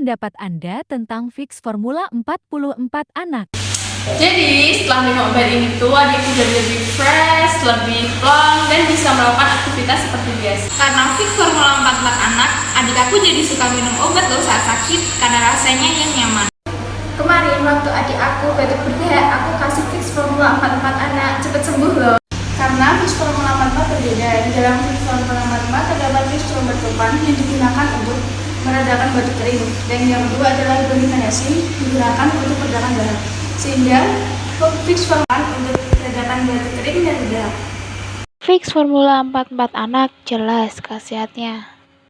pendapat Anda tentang Fix Formula 44 anak? Jadi setelah minum obat ini tuh adikku jadi lebih fresh, lebih plong, dan bisa melakukan aktivitas seperti biasa. Karena Fix Formula 44 anak, adik aku jadi suka minum obat loh saat sakit karena rasanya yang nyaman. Kemarin waktu adik aku batuk berdahak, aku kasih Fix Formula 44 anak, cepet sembuh loh. Karena Fix Formula 44 berbeda. Di dalam Fix Formula 44 terdapat Fix Formula depan yang digunakan untuk meredakan batuk kering. Dan yang kedua adalah hidrogenasi digunakan untuk meredakan dahak. Sehingga Fix Formula untuk meredakan batuk kering dan dahak. Fix Formula 44 anak jelas khasiatnya.